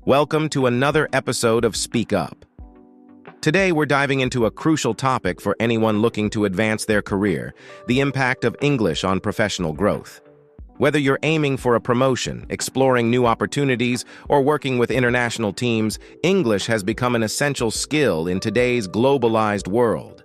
Welcome to another episode of Speak Up. Today we're diving into a crucial topic for anyone looking to advance their career, the impact of English on professional growth. Whether you're aiming for a promotion, exploring new opportunities, or working with international teams, English has become an essential skill in today's globalized world.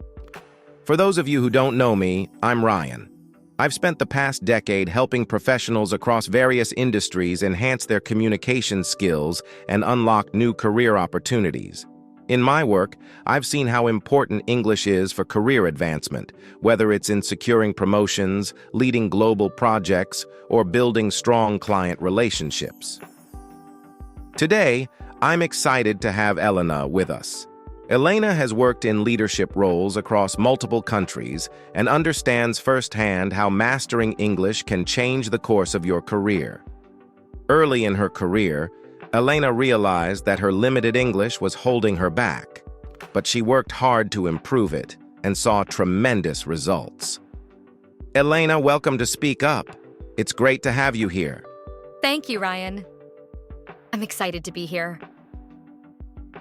For those of you who don't know me, I'm Ryan. I've spent the past decade helping professionals across various industries enhance their communication skills and unlock new career opportunities. In my work, I've seen how important English is for career advancement, whether it's in securing promotions, leading global projects, or building strong client relationships. Today, I'm excited to have Elena with us. Elena has worked in leadership roles across multiple countries and understands firsthand how mastering English can change the course of your career. Early in her career, Elena realized that her limited English was holding her back, but she worked hard to improve it and saw tremendous results. Elena, welcome to Speak Up. It's great to have you here. Thank you, Ryan. I'm excited to be here.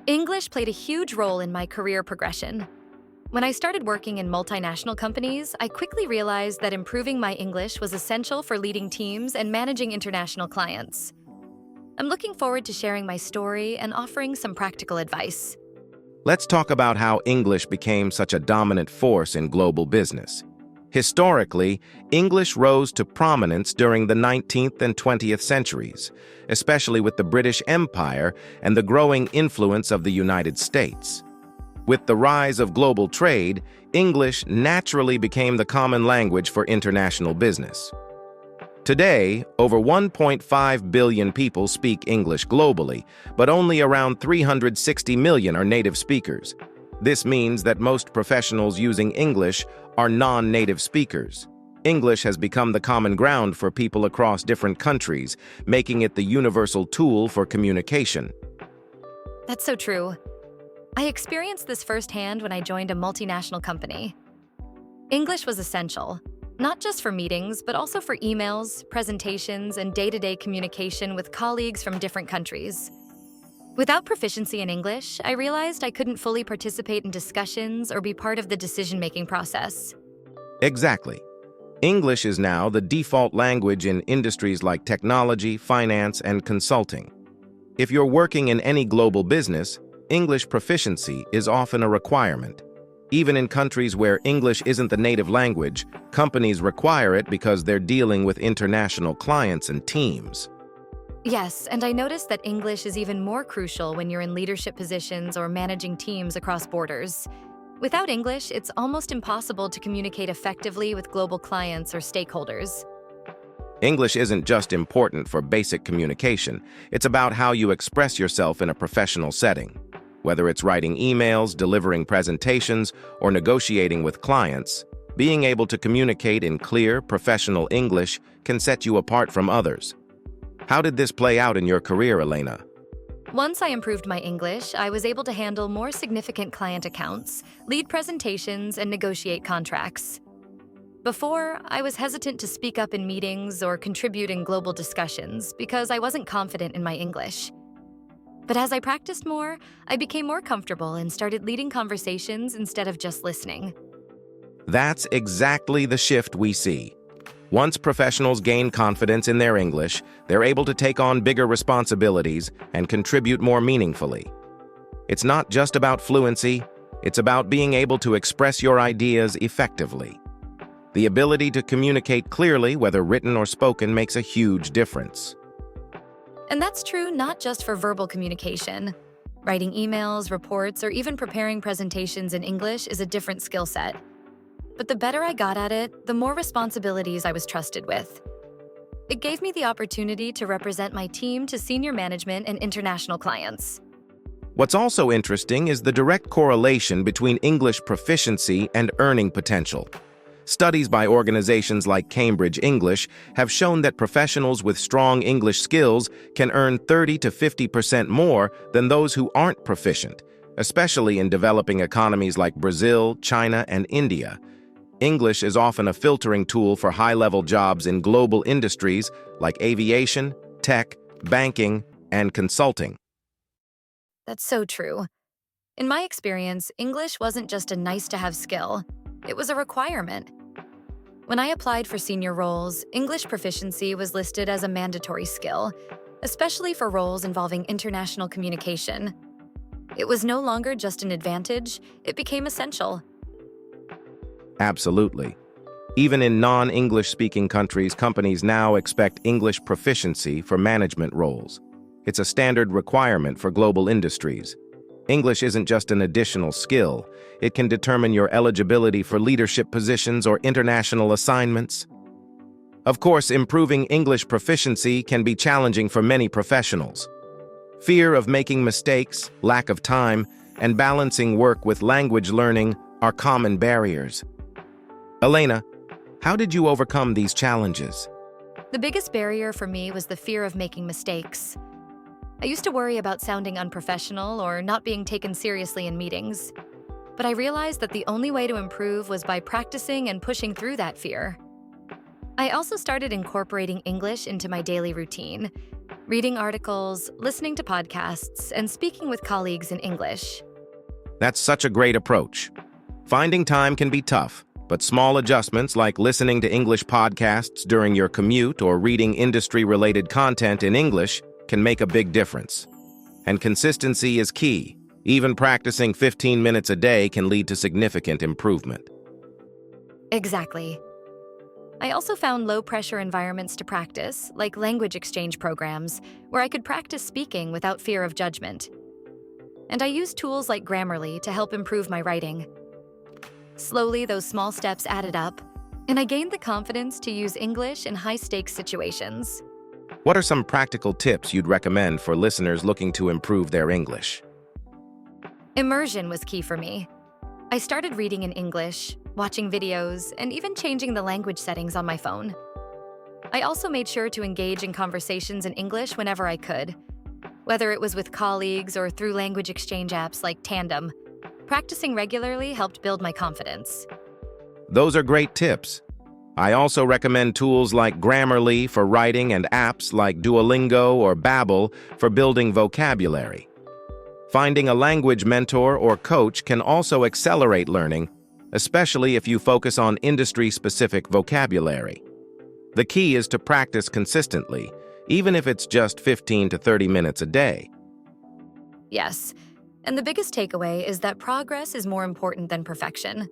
English played a huge role in my career progression. When I started working in multinational companies, I quickly realized that improving my English was essential for leading teams and managing international clients. I'm looking forward to sharing my story and offering some practical advice. Let's talk about how English became such a dominant force in global business. Historically, English rose to prominence during the 19th and 20th centuries, especially with the British Empire and the growing influence of the United States. With the rise of global trade, English naturally became the common language for international business. Today, over 1.5 billion people speak English globally, but only around 360 million are native speakers. This means that most professionals using English are non-native speakers. English has become the common ground for people across different countries, making it the universal tool for communication. That's so true. I experienced this firsthand when I joined a multinational company. English was essential, not just for meetings, but also for emails, presentations, and day-to-day communication with colleagues from different countries. Without proficiency in English, I realized I couldn't fully participate in discussions or be part of the decision-making process. Exactly. English is now the default language in industries like technology, finance, and consulting. If you're working in any global business, English proficiency is often a requirement. Even in countries where English isn't the native language, companies require it because they're dealing with international clients and teams. Yes, and I noticed that English is even more crucial when you're in leadership positions or managing teams across borders. Without English, it's almost impossible to communicate effectively with global clients or stakeholders. English isn't just important for basic communication, it's about how you express yourself in a professional setting. Whether it's writing emails, delivering presentations, or negotiating with clients, being able to communicate in clear, professional English can set you apart from others. How did this play out in your career, Elena? Once I improved my English, I was able to handle more significant client accounts, lead presentations, and negotiate contracts. Before, I was hesitant to speak up in meetings or contribute in global discussions because I wasn't confident in my English. But as I practiced more, I became more comfortable and started leading conversations instead of just listening. That's exactly the shift we see. Once professionals gain confidence in their English, they're able to take on bigger responsibilities and contribute more meaningfully. It's not just about fluency, it's about being able to express your ideas effectively. The ability to communicate clearly, whether written or spoken, makes a huge difference. And that's true not just for verbal communication. Writing emails, reports, or even preparing presentations in English is a different skill set. But the better I got at it, the more responsibilities I was trusted with. It gave me the opportunity to represent my team to senior management and international clients. What's also interesting is the direct correlation between English proficiency and earning potential. Studies by organizations like Cambridge English have shown that professionals with strong English skills can earn 30 to 50% more than those who aren't proficient, especially in developing economies like Brazil, China, and India. English is often a filtering tool for high-level jobs in global industries like aviation, tech, banking, and consulting. That's so true. In my experience, English wasn't just a nice-to-have skill, it was a requirement. When I applied for senior roles, English proficiency was listed as a mandatory skill, especially for roles involving international communication. It was no longer just an advantage, it became essential. Absolutely. Even in non-English speaking countries, companies now expect English proficiency for management roles. It's a standard requirement for global industries. English isn't just an additional skill. It can determine your eligibility for leadership positions or international assignments. Of course, improving English proficiency can be challenging for many professionals. Fear of making mistakes, lack of time, and balancing work with language learning are common barriers. Elena, how did you overcome these challenges? The biggest barrier for me was the fear of making mistakes. I used to worry about sounding unprofessional or not being taken seriously in meetings. But I realized that the only way to improve was by practicing and pushing through that fear. I also started incorporating English into my daily routine, reading articles, listening to podcasts, and speaking with colleagues in English. That's such a great approach. Finding time can be tough, but small adjustments like listening to English podcasts during your commute or reading industry-related content in English can make a big difference. And consistency is key. Even practicing 15 minutes a day can lead to significant improvement. Exactly. I also found low-pressure environments to practice, like language exchange programs, where I could practice speaking without fear of judgment. And I used tools like Grammarly to help improve my writing. Slowly, those small steps added up, and I gained the confidence to use English in high-stakes situations. What are some practical tips you'd recommend for listeners looking to improve their English? Immersion was key for me. I started reading in English, watching videos, and even changing the language settings on my phone. I also made sure to engage in conversations in English whenever I could, whether it was with colleagues or through language exchange apps like Tandem. Practicing regularly helped build my confidence. Those are great tips. I also recommend tools like Grammarly for writing and apps like Duolingo or Babbel for building vocabulary. Finding a language mentor or coach can also accelerate learning, especially if you focus on industry-specific vocabulary. The key is to practice consistently, even if it's just 15 to 30 minutes a day. Yes, and the biggest takeaway is that progress is more important than perfection.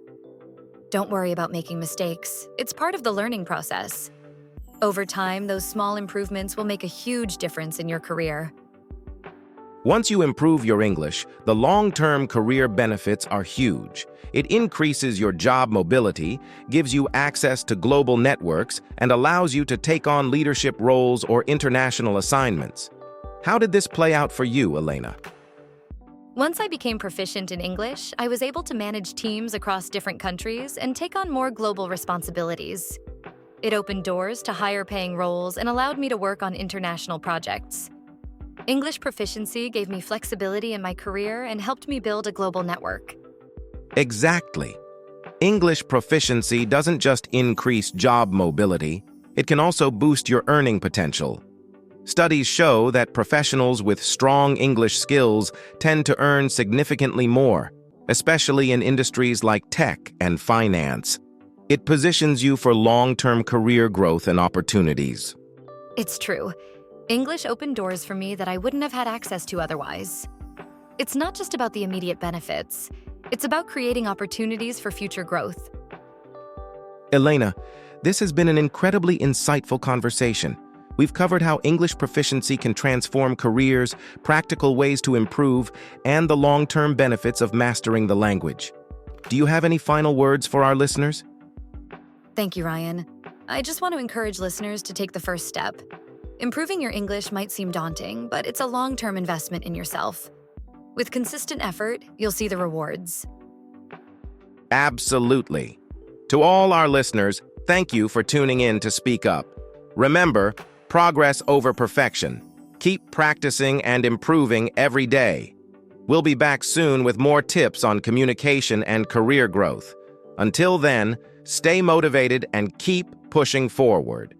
Don't worry about making mistakes. It's part of the learning process. Over time, those small improvements will make a huge difference in your career. Once you improve your English, the long-term career benefits are huge. It increases your job mobility, gives you access to global networks, and allows you to take on leadership roles or international assignments. How did this play out for you, Elena? Once I became proficient in English, I was able to manage teams across different countries and take on more global responsibilities. It opened doors to higher-paying roles and allowed me to work on international projects. English proficiency gave me flexibility in my career and helped me build a global network. Exactly. English proficiency doesn't just increase job mobility, it can also boost your earning potential. Studies show that professionals with strong English skills tend to earn significantly more, especially in industries like tech and finance. It positions you for long-term career growth and opportunities. It's true. English opened doors for me that I wouldn't have had access to otherwise. It's not just about the immediate benefits. It's about creating opportunities for future growth. Elena, this has been an incredibly insightful conversation. We've covered how English proficiency can transform careers, practical ways to improve, and the long-term benefits of mastering the language. Do you have any final words for our listeners? Thank you, Ryan. I just want to encourage listeners to take the first step. Improving your English might seem daunting, but it's a long-term investment in yourself. With consistent effort, you'll see the rewards. Absolutely. To all our listeners, thank you for tuning in to Speak Up. Remember, progress over perfection. Keep practicing and improving every day. We'll be back soon with more tips on communication and career growth. Until then, stay motivated and keep pushing forward.